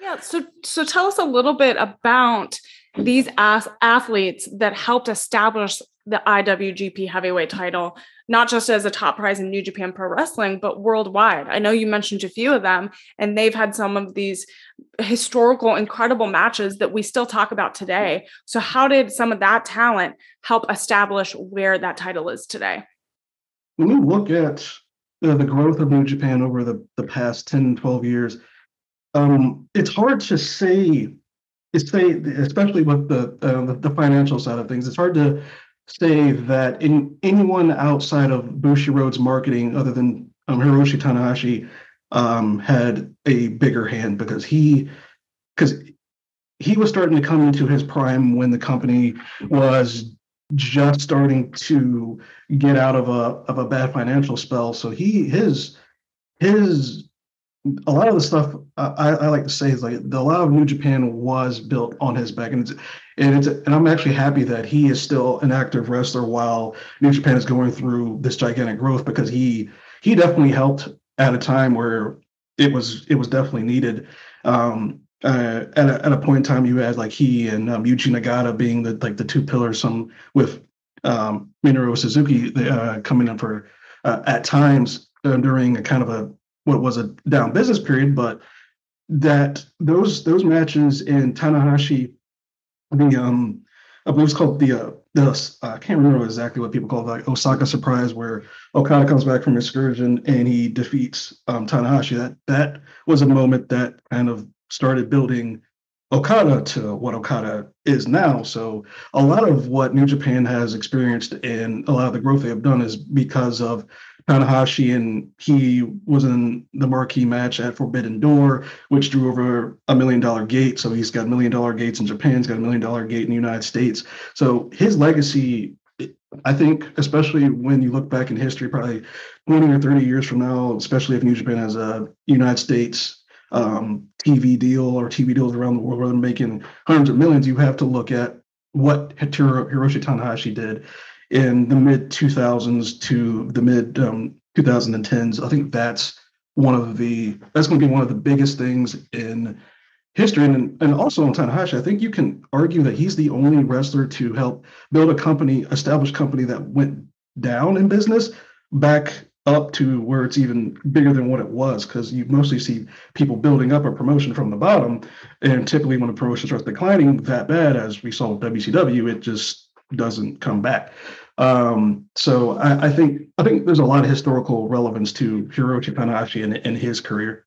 Yeah, so tell us a little bit about these athletes that helped establish the IWGP heavyweight title, not just as a top prize in New Japan Pro Wrestling, but worldwide. I know you mentioned a few of them, and they've had some of these historical, incredible matches that we still talk about today. So how did some of that talent help establish where that title is today? When you look at the growth of New Japan over the past 10, 12 years, it's hard to say, especially with the financial side of things, it's hard to say that anyone outside of Bushiroad's marketing, other than Hiroshi Tanahashi, had a bigger hand because he was starting to come into his prime when the company was just starting to get out of a bad financial spell. So his a lot of the stuff I like to say is like a lot of New Japan was built on his back, and I'm actually happy that he is still an active wrestler while New Japan is going through this gigantic growth, because he definitely helped at a time where it was definitely needed. At a point in time, you had like he and Yuji Nagata being the two pillars, with Minoru Suzuki coming in for at times during a kind of what was a down business period, but that those matches in Tanahashi, I believe it's called the I can't remember exactly what people call it, like Osaka Surprise, where Okada comes back from excursion and he defeats Tanahashi. That was a moment that kind of started building Okada to what Okada is now. So a lot of what New Japan has experienced and a lot of the growth they have done is because of Tanahashi, and he was in the marquee match at Forbidden Door, which drew over $1 million gate. So he's got $1 million gates in Japan, he's got $1 million gate in the United States. So his legacy, I think, especially when you look back in history, probably 20 or 30 years from now, especially if New Japan has a United States TV deal or TV deals around the world where they're making hundreds of millions, you have to look at what Hiroshi Tanahashi did in the mid 2000s to the mid 2010s. I think that's going to be one of the biggest things in history. And also on Tanahashi, I think you can argue that he's the only wrestler to help build established company that went down in business back up to where it's even bigger than what it was, because you mostly see people building up a promotion from the bottom, and typically when a promotion starts declining that bad, as we saw with WCW, it just doesn't come back. So I think there's a lot of historical relevance to Hiroshi Tanahashi and his career.